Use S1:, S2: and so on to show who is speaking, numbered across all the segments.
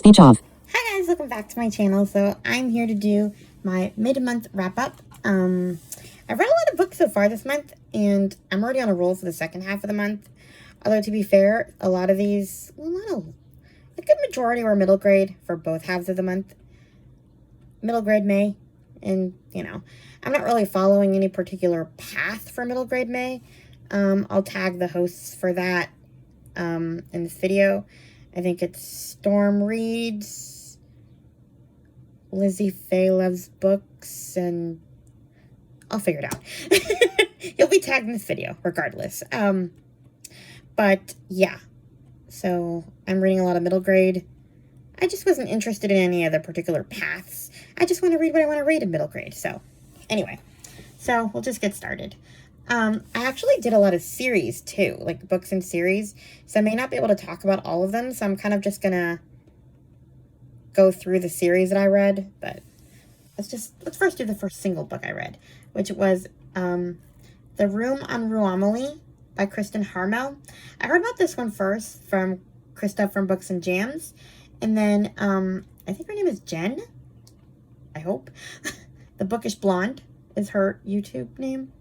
S1: Speech off.
S2: Hi guys, welcome back to my channel. So I'm here to do my mid-month wrap-up. I've read a lot of books so far this month, and I'm already on a roll for the second half of the month. Although, to be fair, a lot of these, a good majority were middle grade for both halves of the month. Middle grade May, and, I'm not really following any particular path for middle grade May. I'll tag the hosts for that in this video. I think it's Storm Reads, Lizzie Faye Loves Books, and I'll figure it out. You'll be tagged in this video, regardless. But, yeah. So, I'm reading a lot of middle grade. I just wasn't interested in any other particular paths. I just want to read what I want to read in middle grade. So, anyway. So, we'll just get started. I actually did a lot of series, too. Like, books and series. So, I may not be able to talk about all of them. So, I'm kind of just going to go through the series that I read. But, let's first do the first single book I read. Which was, The Room on Ruamali by Kristen Harmel. I heard about this one first from Krista from Books and Jams. And then, I think her name is Jen. I hope. The Bookish Blonde is her YouTube name.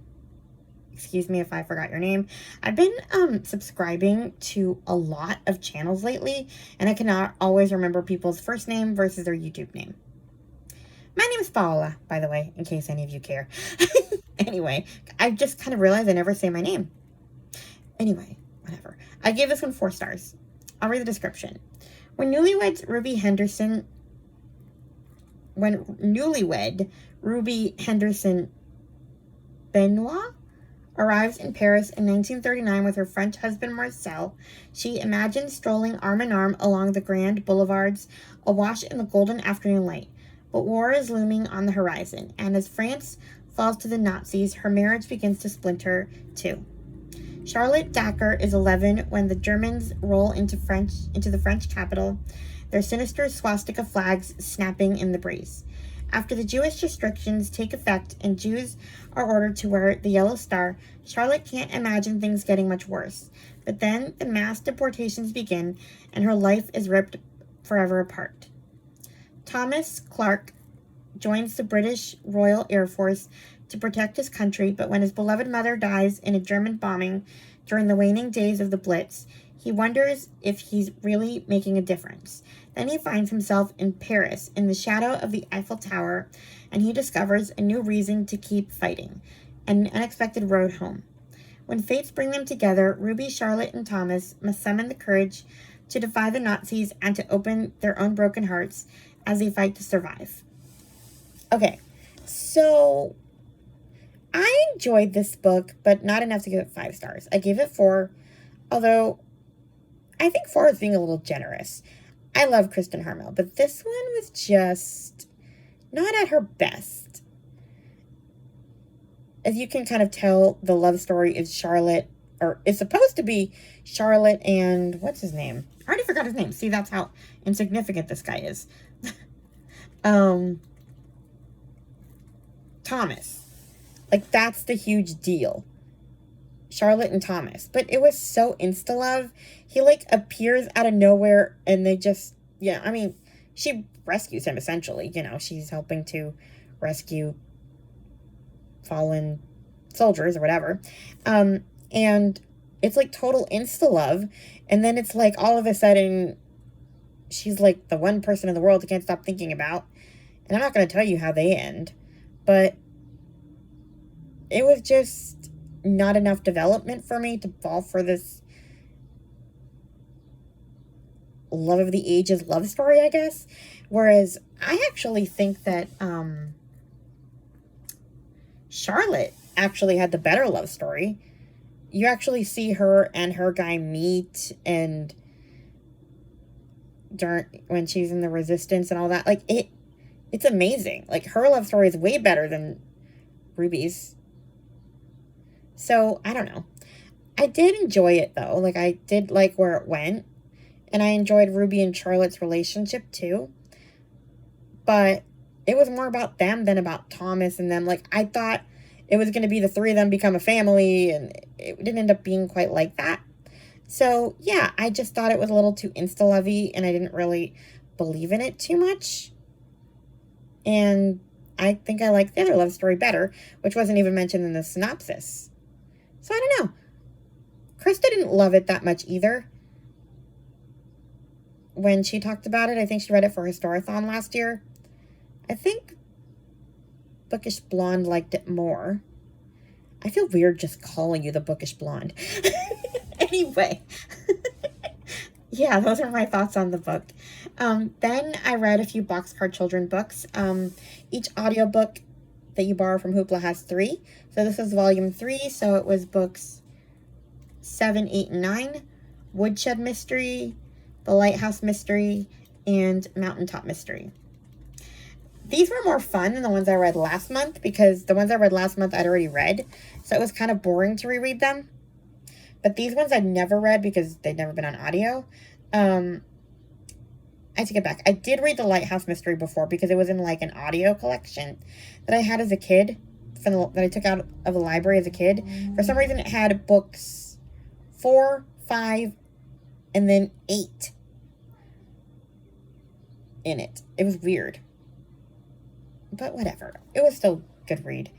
S2: Excuse me if I forgot your name. I've been subscribing to a lot of channels lately, and I cannot always remember people's first name versus their YouTube name. My name is Paola, by the way, in case any of you care. Anyway, I just kind of realized I never say my name. Anyway, whatever. I gave this one 4 stars. I'll read the description. When newlywed Ruby Henderson Benoit arrives in Paris in 1939 with her French husband Marcel, she imagines strolling arm in arm along the grand boulevards, awash in the golden afternoon light. But war is looming on the horizon, and as France falls to the Nazis, her marriage begins to splinter too. Charlotte Dacker is 11 when the Germans roll into the French capital, their sinister swastika flags snapping in the breeze. After the Jewish restrictions take effect and Jews are ordered to wear the yellow star, Charlotte can't imagine things getting much worse. But then the mass deportations begin, and her life is ripped forever apart. Thomas Clark joins the British Royal Air Force to protect his country, but when his beloved mother dies in a German bombing during the waning days of the Blitz, he wonders if he's really making a difference. Then he finds himself in Paris, in the shadow of the Eiffel Tower, and he discovers a new reason to keep fighting, an unexpected road home. When fates bring them together, Ruby, Charlotte, and Thomas must summon the courage to defy the Nazis and to open their own broken hearts as they fight to survive. Okay, so I enjoyed this book, but not enough to give it 5 stars. I gave it 4, although I think 4 is being a little generous. I love Kristen Harmel, but this one was just not at her best. As you can kind of tell, the love story is Charlotte, or is supposed to be Charlotte and, what's his name? I already forgot his name. See, that's how insignificant this guy is. Thomas. Like, that's the huge deal. Charlotte and Thomas. But it was so insta-love. He, appears out of nowhere, and they just, she rescues him, essentially. She's helping to rescue fallen soldiers or whatever. And it's, total insta-love. And then it's, all of a sudden, she's, the one person in the world he can't stop thinking about. And I'm not going to tell you how they end. But it was just not enough development for me to fall for this love of the ages love story, I guess. Whereas I actually think that Charlotte actually had the better love story. You actually see her and her guy meet, and when she's in the resistance and all that. It's amazing. Her love story is way better than Ruby's. So, I don't know. I did enjoy it, though. I did like where it went. And I enjoyed Ruby and Charlotte's relationship, too. But it was more about them than about Thomas and them. I thought it was going to be the 3 of them become a family, and it didn't end up being quite like that. So, yeah, I just thought it was a little too insta-lovey, and I didn't really believe in it too much. And I think I like the other love story better, which wasn't even mentioned in the synopsis. So I don't know. Krista didn't love it that much either. When she talked about it, I think she read it for Historathon last year. I think Bookish Blonde liked it more. I feel weird just calling you the Bookish Blonde. Anyway. Yeah, those are my thoughts on the book. Then I read a few Boxcar Children books. Each audiobook that you borrow from Hoopla has 3. So this is volume 3, so it was books 7, 8, and 9. Woodshed Mystery, The Lighthouse Mystery, and Mountaintop Mystery. These were more fun than the ones I read last month, because the ones I read last month I'd already read, so it was kind of boring to reread them. But these ones I'd never read because they'd never been on audio. I take it back. I did read The Lighthouse Mystery before because it was in like an audio collection that I had as a kid, that I took out of the library as a kid. For some reason, it had books 4, 5, and then 8 in it. It was weird. But whatever. It was still a good read.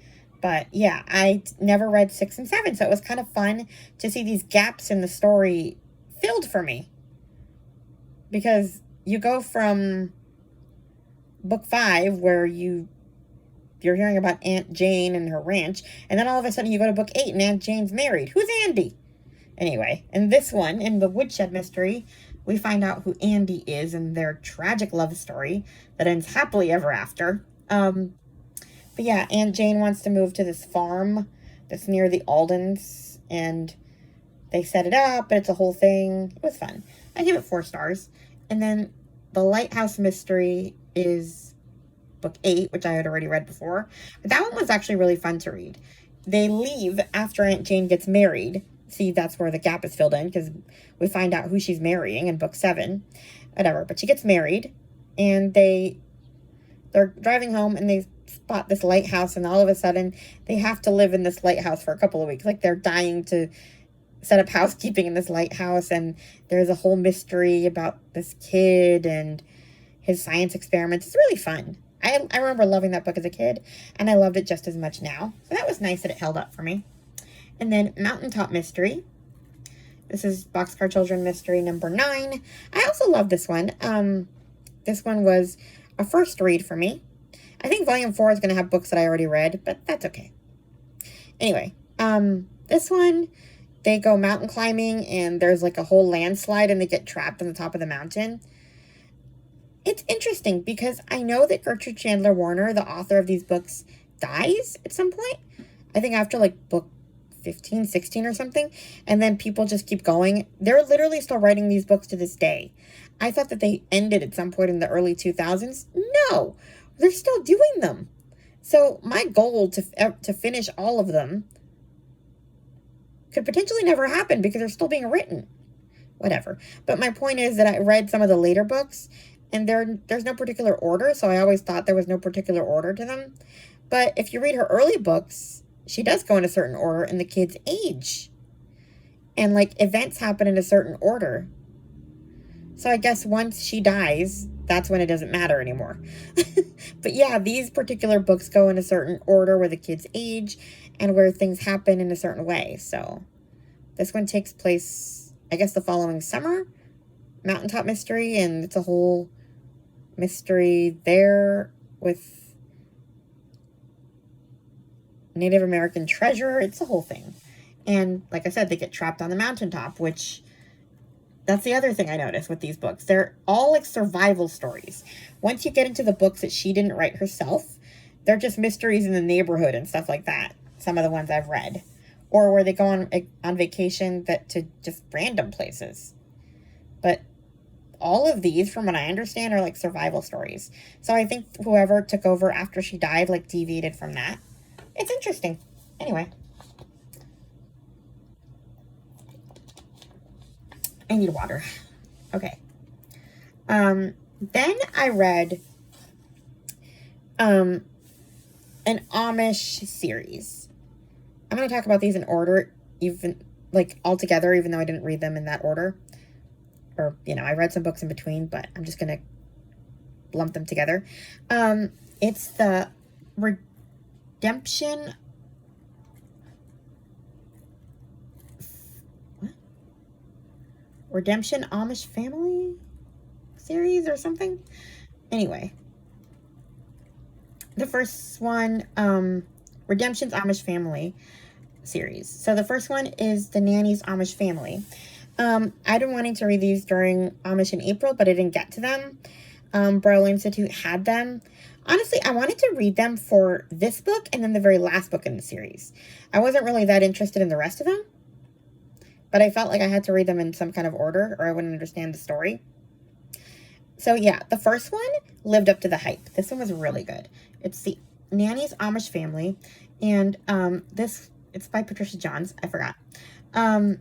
S2: But yeah, I never read 6 and 7, so it was kind of fun to see these gaps in the story filled for me. Because you go from book 5, where you're hearing about Aunt Jane and her ranch, and then all of a sudden you go to book 8 and Aunt Jane's married. Who's Andy? Anyway, in this one, in the Woodshed Mystery, we find out who Andy is and their tragic love story that ends happily ever after. But yeah, Aunt Jane wants to move to this farm that's near the Aldens, and they set it up, but it's a whole thing. It was fun. I give it 4 stars. And then The Lighthouse Mystery is book 8, which I had already read before. But that one was actually really fun to read. They leave after Aunt Jane gets married. See, that's where the gap is filled in, because we find out who she's marrying in book 7. Whatever. But she gets married, and they're driving home, and they spot this lighthouse, and all of a sudden they have to live in this lighthouse for a couple of weeks. Like, they're dying to set up housekeeping in this lighthouse, and there's a whole mystery about this kid and his science experiments. It's really fun. I remember loving that book as a kid, and I loved it just as much now. So that was nice that it held up for me. And then Mountaintop Mystery. This is Boxcar Children Mystery number 9. I also love this one. This one was a first read for me. I think volume 4 is going to have books that I already read, but that's okay. Anyway, this one, they go mountain climbing, and there's like a whole landslide, and they get trapped on the top of the mountain. It's interesting because I know that Gertrude Chandler Warner, the author of these books, dies at some point. I think after like book 15, 16 or something. And then people just keep going. They're literally still writing these books to this day. I thought that they ended at some point in the early 2000s. No, they're still doing them. So my goal to finish all of them could potentially never happen because they're still being written. Whatever. But my point is that I read some of the later books, and there's no particular order, so I always thought there was no particular order to them. But if you read her early books, she does go in a certain order in the kids' age. And, like, events happen in a certain order. So I guess once she dies, that's when it doesn't matter anymore. But yeah, these particular books go in a certain order where the kids age and where things happen in a certain way. So this one takes place, I guess, the following summer. Mountaintop Mystery, and it's a whole mystery there with Native American treasure. It's a whole thing. And like I said, they get trapped on the mountaintop, which that's the other thing I noticed with these books. They're all like survival stories. Once you get into the books that she didn't write herself, they're just mysteries in the neighborhood and stuff like that. Some of the ones I've read. Or where they go on vacation to just random places. But all of these, from what I understand, are like survival stories. So I think whoever took over after she died, like, deviated from that. It's interesting. Anyway. I need water. Okay. Then I read an Amish series. I'm going to talk about these in order, even, like, all together, even though I didn't read them in that order. Or, you know, I read some books in between, but I'm just going to lump them together. It's the Redemption... What? Redemption Amish Family series or something? Anyway. The first one, Redemption's Amish Family series. So the first one is The Nanny's Amish Family. I've been wanting to read these during Amish in April, but I didn't get to them. Braille Institute had them. Honestly, I wanted to read them for this book and then the very last book in the series. I wasn't really that interested in the rest of them, but I felt like I had to read them in some kind of order or I wouldn't understand the story. So yeah, the first one lived up to the hype. This one was really good. It's The Nanny's Amish Family, and it's by Patricia Johns. I forgot. So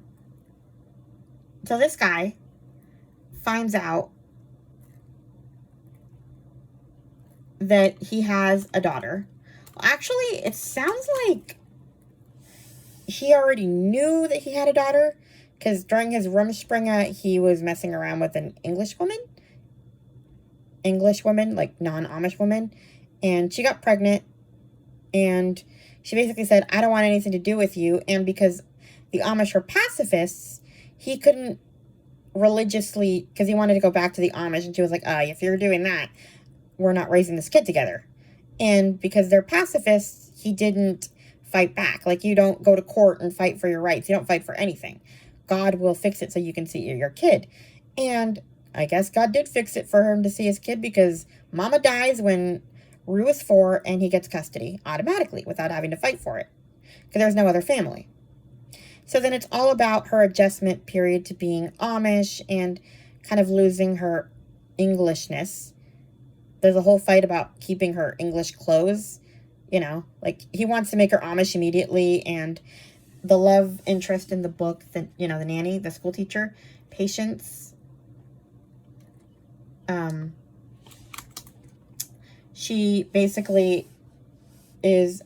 S2: this guy finds out that he has a daughter. Well, actually, it sounds like he already knew that he had a daughter, because during his Rumspringa, he was messing around with an English woman, like non-Amish woman, and she got pregnant, and she basically said, I don't want anything to do with you, and because the Amish were pacifists, he couldn't religiously, because he wanted to go back to the Amish, and she was like, if you're doing that, we're not raising this kid together. And because they're pacifists, he didn't fight back. Like, you don't go to court and fight for your rights. You don't fight for anything. God will fix it so you can see your kid. And I guess God did fix it for him to see his kid, because Mama dies when Rue is 4 and he gets custody automatically without having to fight for it, because there's no other family. So then it's all about her adjustment period to being Amish and kind of losing her Englishness. There's a whole fight about keeping her English clothes, like he wants to make her Amish immediately. And the love interest in the book, the nanny, the school teacher, Patience, she basically is,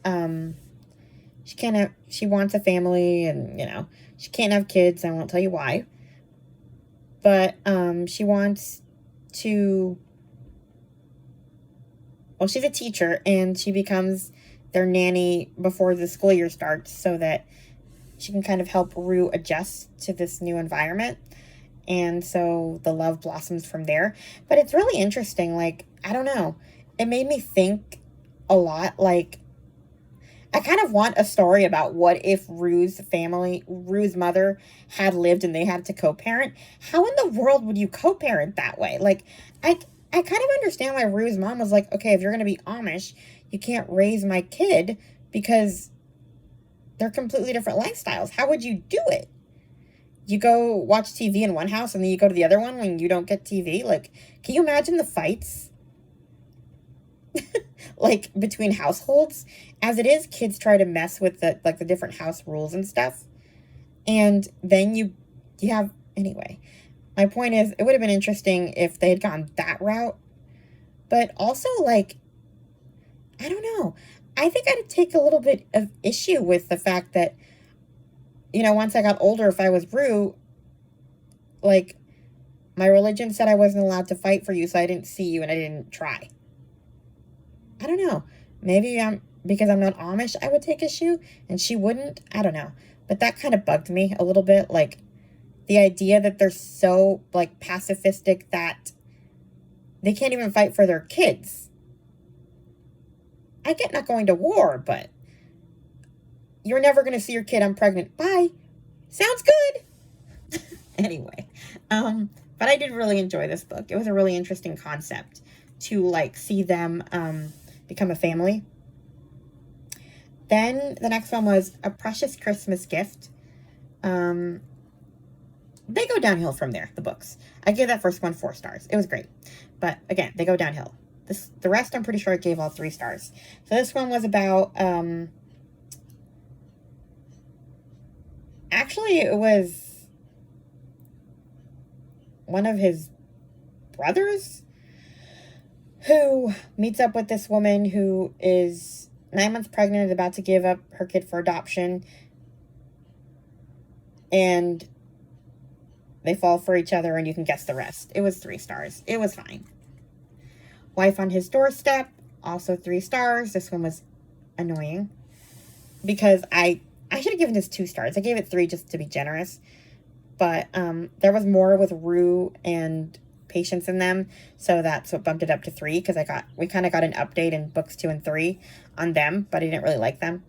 S2: she wants a family, and, she can't have kids. I won't tell you why. But, she wants to, well, she's a teacher, and she becomes their nanny before the school year starts so that she can kind of help Rue adjust to this new environment. And so the love blossoms from there. But it's really interesting. Like, I don't know. It made me think a lot. Like, I kind of want a story about what if Rue's mother had lived and they had to co-parent. How in the world would you co-parent that way? Like, I kind of understand why Rue's mom was like, okay, if you're going to be Amish, you can't raise my kid because they're completely different lifestyles. How would you do it? You go watch TV in one house and then you go to the other one when you don't get TV? Like, can you imagine the fights? Like, between households? As it is, kids try to mess with the different house rules and stuff. And then you have... Anyway, my point is, it would have been interesting if they had gone that route. But also, like, I don't know. I think I'd take a little bit of issue with the fact that, once I got older, if I was Rue, like, my religion said I wasn't allowed to fight for you, so I didn't see you and I didn't try. I don't know. Maybe because I'm not Amish, I would take issue, and she wouldn't. I don't know. But that kind of bugged me a little bit. Like, the idea that they're so, like, pacifistic that they can't even fight for their kids. I get not going to war, but you're never going to see your kid. I'm pregnant. Bye. Sounds good. Anyway, but I did really enjoy this book. It was a really interesting concept to, like, see them become a family. Then the next one was A Precious Christmas Gift. They go downhill from there, the books. I gave that first one 4 stars. It was great. But again, they go downhill. The rest, I'm pretty sure I gave all 3 stars. So this one was about, actually, it was one of his brothers who meets up with this woman who is 9 months pregnant and about to give up her kid for adoption. And they fall for each other, and you can guess the rest. It was 3 stars. It was fine. Wife on His Doorstep, also 3 stars. This one was annoying because I should have given this 2 stars. I gave it 3 just to be generous. But there was more with Rue and Patience in them, so that's what bumped it up to 3, because we kind of got an update in books 2 and 3 on them, but I didn't really like them.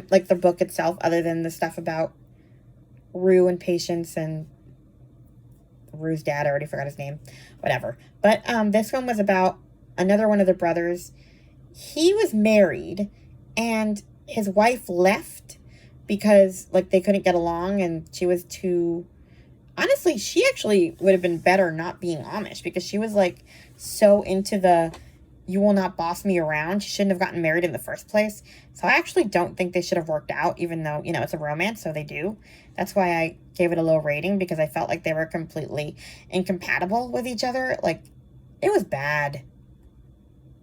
S2: Like the book itself, other than the stuff about Rue and Patience and Rue's dad. I already forgot his name. Whatever. But this one was about another one of the brothers. He was married, and his wife left because, like, they couldn't get along, and she was too... Honestly, she actually would have been better not being Amish, because she was, like, so into the you will not boss me around. She shouldn't have gotten married in the first place. So I actually don't think they should have worked out, even though, you know, it's a romance, so they do. That's why I gave it a low rating, because I felt like they were completely incompatible with each other. Like, it was bad.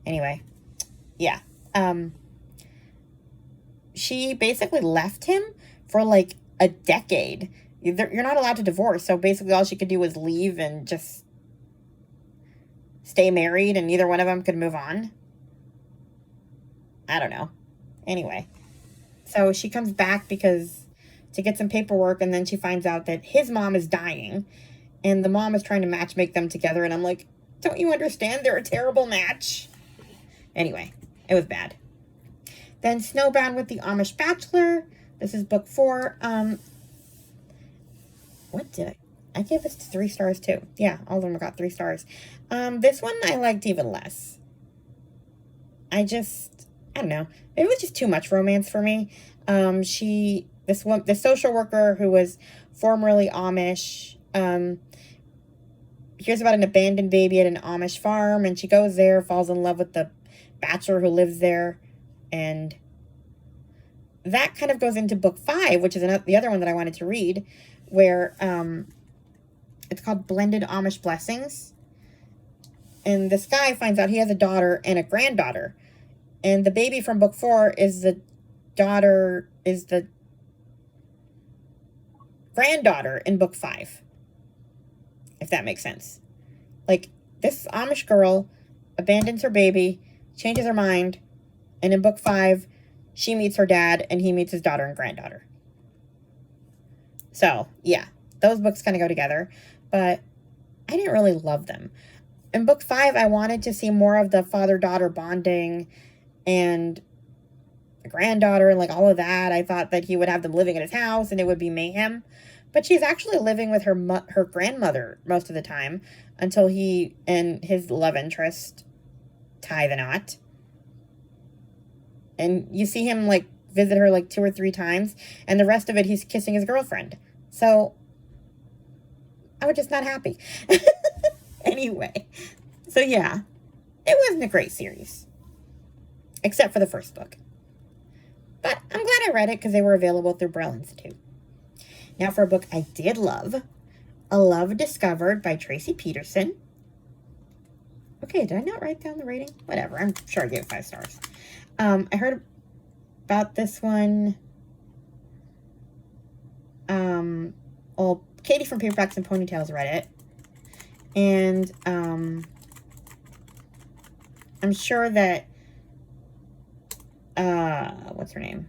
S2: Anyway, yeah. She basically left him for, like, a decade. You're not allowed to divorce, so basically all she could do was leave and just stay married, and neither one of them could move on. I don't know. Anyway, so she comes back to get some paperwork, and then she finds out that his mom is dying, and the mom is trying to matchmake them together, and I'm like, don't you understand? They're a terrible match. Anyway, it was bad. Then Snowbound with the Amish Bachelor. This is book 4. What did I gave this 3 stars too. Yeah, all of them got 3 stars. This one I liked even less. I don't know. It was just too much romance for me. The social worker who was formerly Amish, hears about an abandoned baby at an Amish farm, and she goes there, falls in love with the bachelor who lives there, and that kind of goes into book 5, which is the other one that I wanted to read, where it's called Blended Amish Blessings. And this guy finds out he has a daughter and a granddaughter. And the baby from book 4 is the granddaughter in book 5. If that makes sense. Like, this Amish girl abandons her baby, changes her mind, and in book 5, she meets her dad and he meets his daughter and granddaughter. So, yeah, those books kind of go together, but I didn't really love them. In book 5, I wanted to see more of the father-daughter bonding and the granddaughter and, like, all of that. I thought that he would have them living at his house and it would be mayhem. But she's actually living with her grandmother most of the time until he and his love interest tie the knot. And you see him, like, visit her, like, 2 or 3 times, and the rest of it, he's kissing his girlfriend. So, I was just not happy. Anyway, so yeah, it wasn't a great series. Except for the first book. But I'm glad I read it, because they were available through Braille Institute. Now for a book I did love. A Love Discovered by Tracy Peterson. Okay, did I not write down the rating? Whatever, I'm sure I gave it 5 stars. I heard about this one. Well, Katie from Paperbacks and Ponytails read it. And, I'm sure that, what's her name?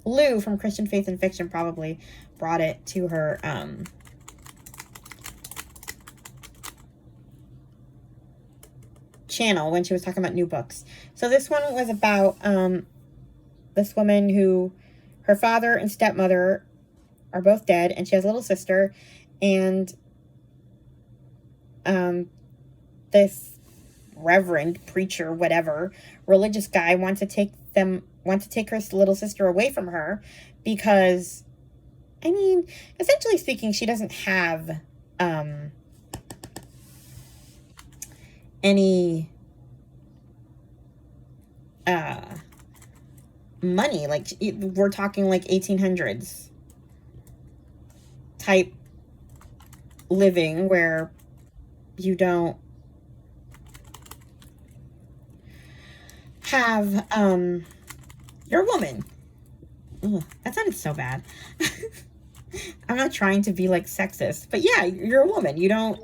S2: Lou from Christian Faith and Fiction probably brought it to her, channel when she was talking about new books. So this one was about this woman who, her father and stepmother are both dead, and she has a little sister, and this reverend, preacher, whatever, religious guy wants to take her little sister away from her because, I mean, essentially speaking, she doesn't have any money. Like, we're talking like 1800s type living where you don't have you're a woman. Ugh, that sounded so bad. I'm not trying to be like sexist, but yeah, you're a woman. You don't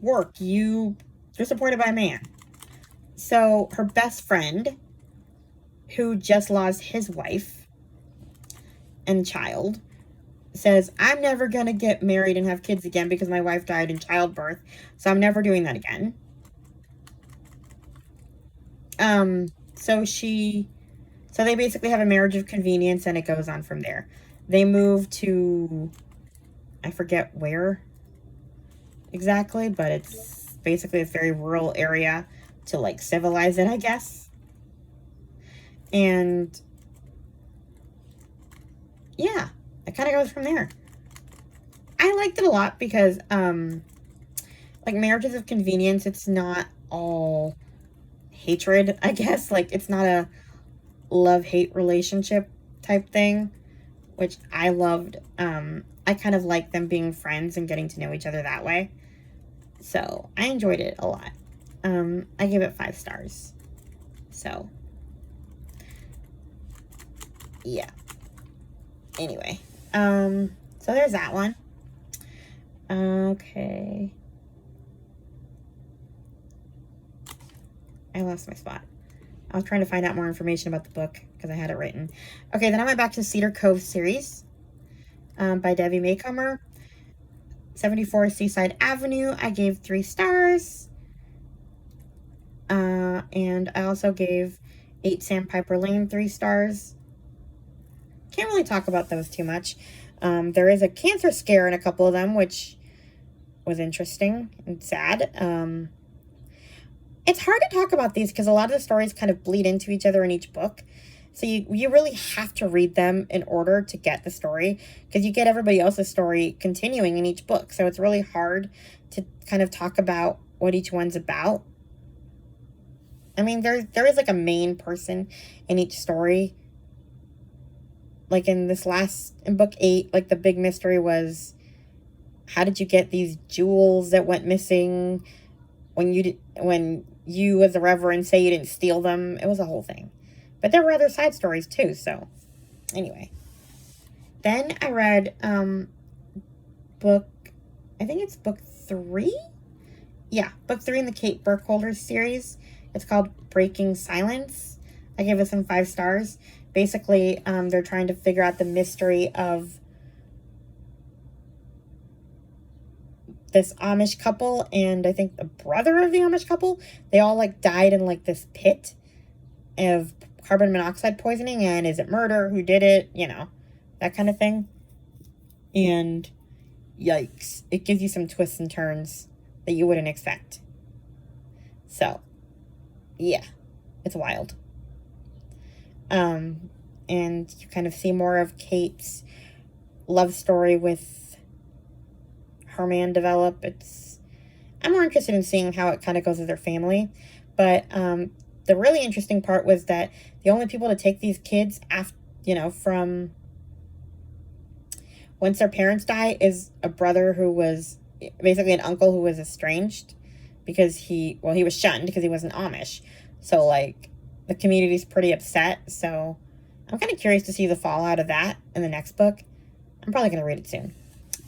S2: work. You They're supported by a man. So her best friend, who just lost his wife and child, says, I'm never going to get married and have kids again because my wife died in childbirth. So I'm never doing that again. So they basically have a marriage of convenience, and it goes on from there. They move to, I forget where exactly, but it's basically a very rural area to, like, civilize it, I guess. And yeah, it kind of goes from there. I liked it a lot because, like, marriages of convenience, it's not all hatred, I guess. Like, it's not a love-hate relationship type thing, which I loved. I kind of like them being friends and getting to know each other that way. So, I enjoyed it a lot. I gave it 5 stars. So, yeah. Anyway, so there's that one. Okay. I lost my spot. I was trying to find out more information about the book because I had it written. Okay, then I went back to Cedar Cove series by Debbie Maycomer. 74 Seaside Avenue, I gave 3 stars. And I also gave 8 Sandpiper Lane 3 stars. Can't really talk about those too much. There is a cancer scare in a couple of them, which was interesting and sad. It's hard to talk about these because a lot of the stories kind of bleed into each other in each book. So you really have to read them in order to get the story, because you get everybody else's story continuing in each book. So it's really hard to kind of talk about what each one's about. I mean, there is like a main person in each story. Like in book 8, like the big mystery was, how did you get these jewels that went missing when you as the Reverend say you didn't steal them? It was a whole thing. But there were other side stories too, so anyway. Then I read I think it's book 3? Yeah, book 3 in the Kate Burkholder series. It's called Breaking Silence. I gave it some 5 stars. Basically, they're trying to figure out the mystery of this Amish couple, and I think the brother of the Amish couple. They all, like, died in, like, this pit of carbon monoxide poisoning, and is it murder? Who did it? You know, that kind of thing. And yikes, it gives you some twists and turns that you wouldn't expect. So, yeah, it's wild. And you kind of see more of Kate's love story with her man develop. I'm more interested in seeing how it kind of goes with their family. But the really interesting part was that the only people to take these kids from once their parents die is a brother who was basically an uncle who was estranged because he was shunned because he wasn't Amish. So, like, the community's pretty upset. So I'm kind of curious to see the fallout of that in the next book. I'm probably going to read it soon.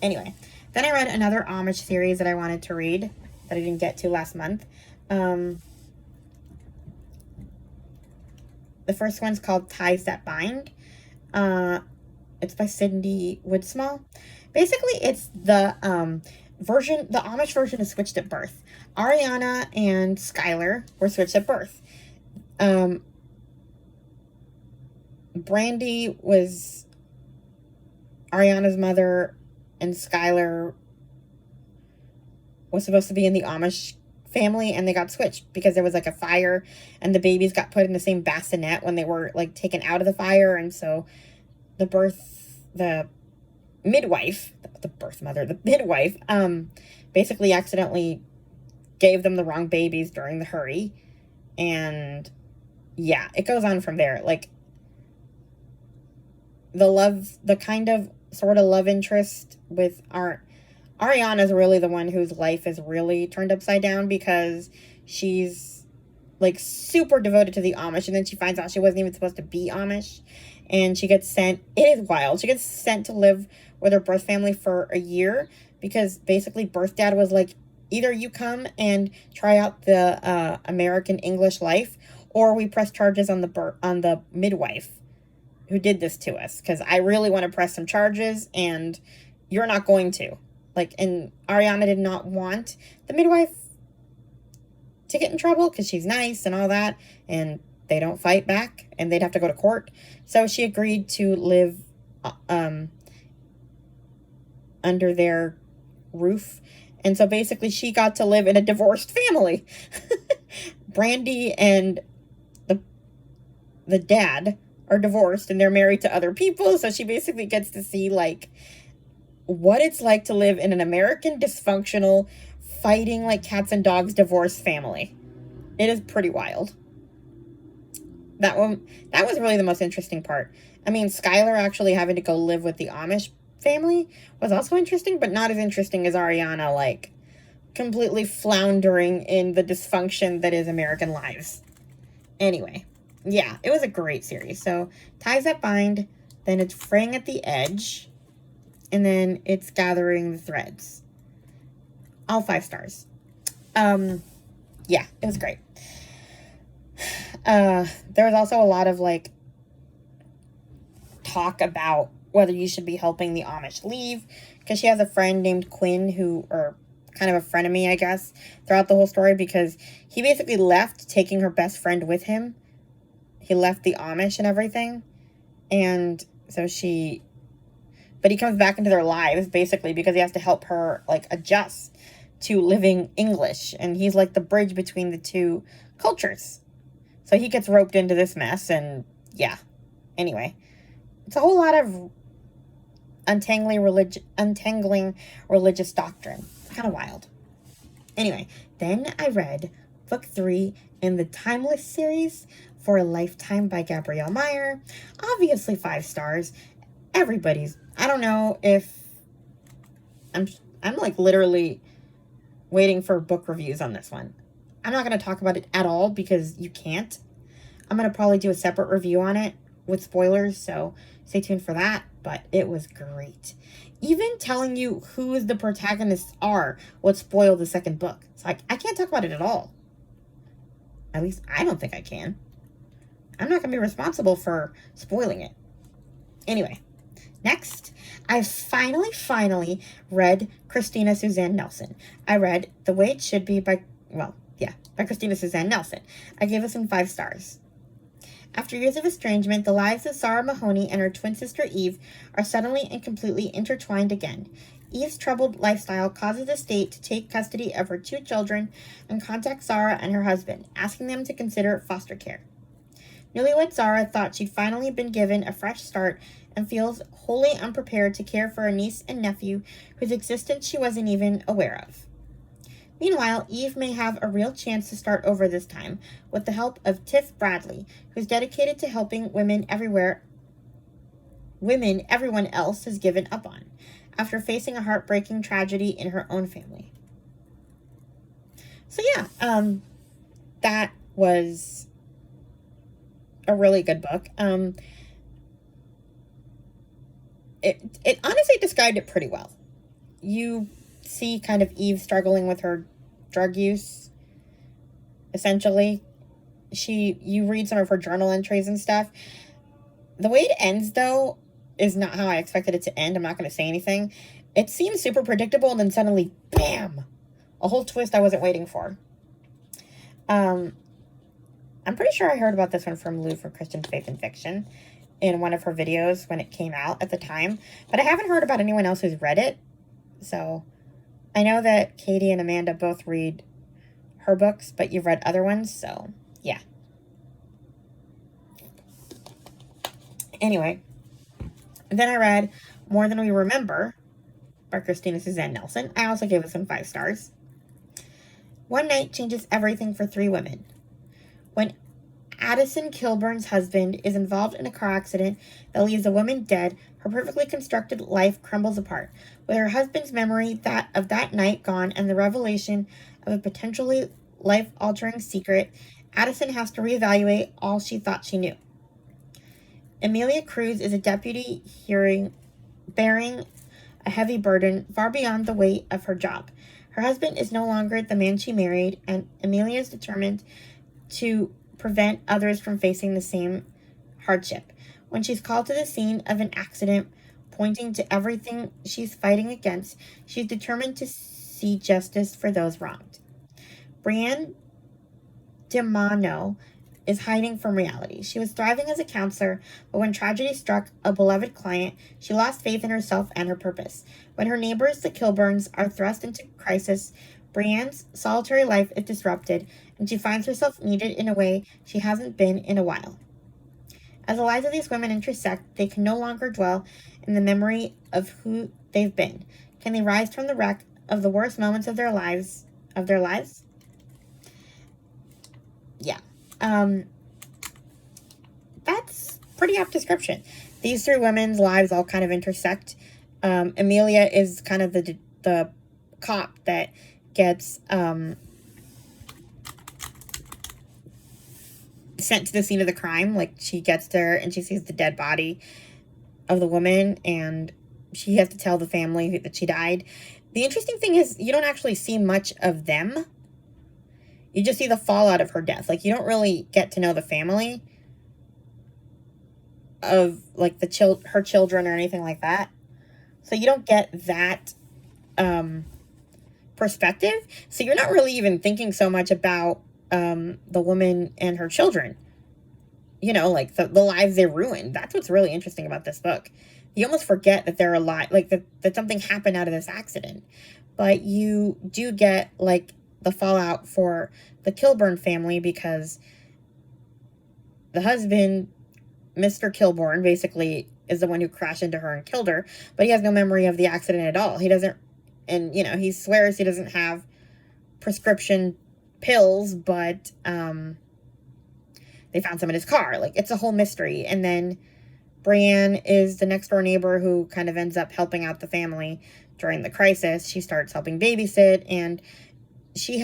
S2: Anyway, then I read another Amish series that I wanted to read that I didn't get to last month. The first one's called Ties That Bind. It's by Cindy Woodsmall. Basically, it's the Amish version is switched at birth. Ariana and Skylar were switched at birth. Brandy was Ariana's mother, and Skylar was supposed to be in the Amish family, and they got switched because there was like a fire, and the babies got put in the same bassinet when they were like taken out of the fire, and so the midwife basically accidentally gave them the wrong babies during the hurry, and yeah, it goes on from there. Like, the kind of sort of love interest with Ariana's really the one whose life is really turned upside down because she's like super devoted to the Amish, and then she finds out she wasn't even supposed to be Amish, and she gets sent. It is wild. She gets sent to live with her birth family for a year because basically birth dad was like, either you come and try out the American English life, or we press charges on the midwife who did this to us, because I really want to press some charges and you're not going to. Like, and Ariana did not want the midwife to get in trouble because she's nice and all that, and they don't fight back and they'd have to go to court. So she agreed to live under their roof. And so basically she got to live in a divorced family. Brandy and the dad are divorced and they're married to other people. So she basically gets to see, like, what it's like to live in an American dysfunctional, fighting like cats and dogs divorced family. It is pretty wild. That was really the most interesting part. I mean, Skylar actually having to go live with the Amish family was also interesting, but not as interesting as Ariana, like, completely floundering in the dysfunction that is American lives. Anyway, yeah, it was a great series. So, Ties That Bind, then it's Fraying at the Edge, and then it's Gathering the Threads. All 5 stars. Yeah, it was great. There was also a lot of, like, talk about whether you should be helping the Amish leave, because she has a friend named Quinn who, or kind of a frenemy, I guess, throughout the whole story, because he basically left, taking her best friend with him. He left the Amish and everything, and so but he comes back into their lives, basically, because he has to help her, like, adjust to living English, and he's, like, the bridge between the two cultures. So he gets roped into this mess, and yeah. Anyway, it's a whole lot of untangling religious doctrine. Kind of wild. Anyway, then I read book 3 in the Timeless series, For a Lifetime by Gabrielle Meyer. Obviously 5 stars. Everybody's, I don't know if I'm like literally waiting for book reviews on this one. I'm not going to talk about it at all because you can't. I'm going to probably do a separate review on it with spoilers, so stay tuned for that. But it was great. Even telling you who the protagonists are would spoil the second book. So I can't talk about it at all. At least I don't think I can. I'm not going to be responsible for spoiling it. Anyway, next, I finally read Christina Suzanne Nelson. I read The Way It Should Be by Christina Suzanne Nelson. I gave it some 5 stars. After years of estrangement, the lives of Sarah Mahoney and her twin sister Eve are suddenly and completely intertwined again. Eve's troubled lifestyle causes the state to take custody of her 2 children and contact Sarah and her husband, asking them to consider foster care. Newlywed Sarah thought she'd finally been given a fresh start and feels wholly unprepared to care for a niece and nephew whose existence she wasn't even aware of. Meanwhile, Eve may have a real chance to start over this time with the help of Tiff Bradley, who's dedicated to helping women everyone else has given up on, after facing a heartbreaking tragedy in her own family. So yeah, that was a really good book. It honestly described it pretty well. You see kind of Eve struggling with her drug use, essentially. You read some of her journal entries and stuff. The way it ends, though, is not how I expected it to end. I'm not going to say anything. It seems super predictable, and then suddenly, bam! A whole twist I wasn't waiting for. I'm pretty sure I heard about this one from Lou from Christian Faith and Fiction in one of her videos when it came out at the time. But I haven't heard about anyone else who's read it. So I know that Katie and Amanda both read her books, but you've read other ones, so yeah. Anyway, then I read More Than We Remember by Christina Suzanne Nelson. I also gave it some 5 stars. One night changes everything for 3 women. When Addison Kilburn's husband is involved in a car accident that leaves a woman dead, her perfectly constructed life crumbles apart. With her husband's memory of that night gone and the revelation of a potentially life-altering secret, Addison has to reevaluate all she thought she knew. Amelia Cruz is a deputy bearing a heavy burden far beyond the weight of her job. Her husband is no longer the man she married, and Amelia is determined to prevent others from facing the same hardship. When she's called to the scene of an accident, pointing to everything she's fighting against, she's determined to see justice for those wronged. Brienne DeMano is hiding from reality. She was thriving as a counselor, but when tragedy struck a beloved client, she lost faith in herself and her purpose. When her neighbors, the Kilburns, are thrust into crisis, Brienne's solitary life is disrupted, and she finds herself needed in a way she hasn't been in a while. As the lives of these women intersect, they can no longer dwell in the memory of who they've been. Can they rise from the wreck of the worst moments of their lives? Yeah. That's pretty apt description. These three women's lives all kind of intersect. Amelia is kind of the cop that gets sent to the scene of the crime. Like, she gets there and she sees the dead body of the woman, and she has to tell the family that she died. The interesting thing is, you don't actually see much of them. You just see the fallout of her death. Like, you don't really get to know the family of, like, her children or anything like that. So you don't get that perspective. So you're not really even thinking so much about the woman and her children. You know, like, the lives they ruined. That's what's really interesting about this book. You almost forget that they're alive, like, that something happened out of this accident. But you do get, like, the fallout for the Kilburn family, because the husband, Mr. Kilburn, basically is the one who crashed into her and killed her, but he has no memory of the accident at all. He doesn't, and, you know, he swears he doesn't have prescription pills, but they found some in his car. Like, it's a whole mystery. And then Brienne is the next door neighbor who kind of ends up helping out the family during the crisis. She starts helping babysit, and she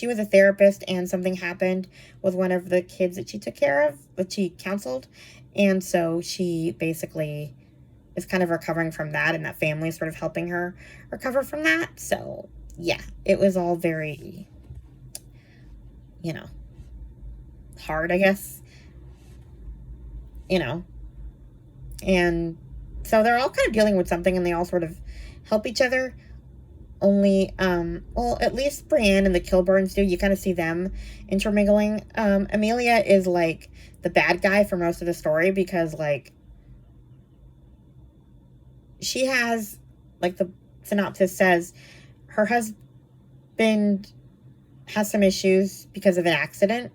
S2: was a therapist, and something happened with one of the kids that she took care of, that she counseled. And so she basically is kind of recovering from that, and that family is sort of helping her recover from that. So, yeah, it was all very, you know, hard, I guess. You know. And so they're all kind of dealing with something, and they all sort of help each other. Only, well, at least Brienne and the Kilburns do. You kind of see them intermingling. Amelia is, like, the bad guy for most of the story, because, like, she has, like, the synopsis says, her husband has some issues because of an accident.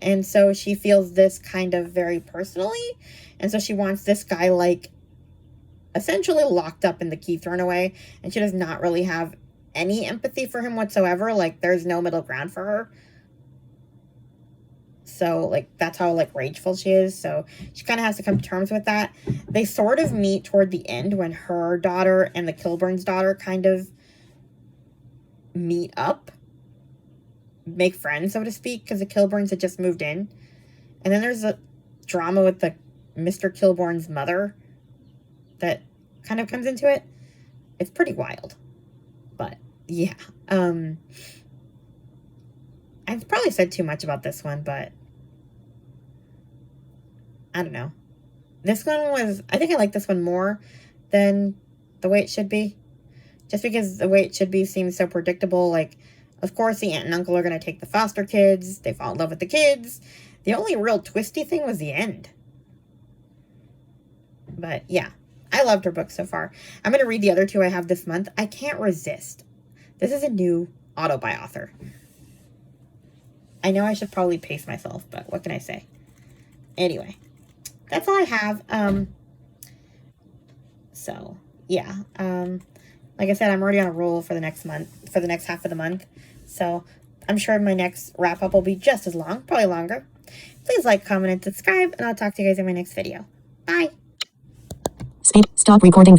S2: And so she feels this kind of very personally. And so she wants this guy, like, essentially locked up and the key thrown away. And she does not really have any empathy for him whatsoever. Like, there's no middle ground for her. So, like, that's how, like, rageful she is. So she kind of has to come to terms with that. They sort of meet toward the end when her daughter and the Kilburn's daughter kind of meet up. Make friends, so to speak, because the Kilburns had just moved in. And then there's a drama with the Mr. Kilburn's mother that kind of comes into it. It's pretty wild. But, yeah. I've probably said too much about this one, but I don't know. This one was, I think I like this one more than The Way It Should Be. Just because The Way It Should Be seems so predictable. Like, of course, the aunt and uncle are going to take the foster kids. They fall in love with the kids. The only real twisty thing was the end. But, yeah. I loved her book so far. I'm going to read the other two I have this month. I Can't Resist. This is a new auto-buy author. I know I should probably pace myself, but what can I say? Anyway. That's all I have. So, yeah. Like I said, I'm already on a roll for the next month, for the next half of the month. So, I'm sure my next wrap-up will be just as long, probably longer. Please like, comment, and subscribe, and I'll talk to you guys in my next video. Bye!
S1: Stop recording.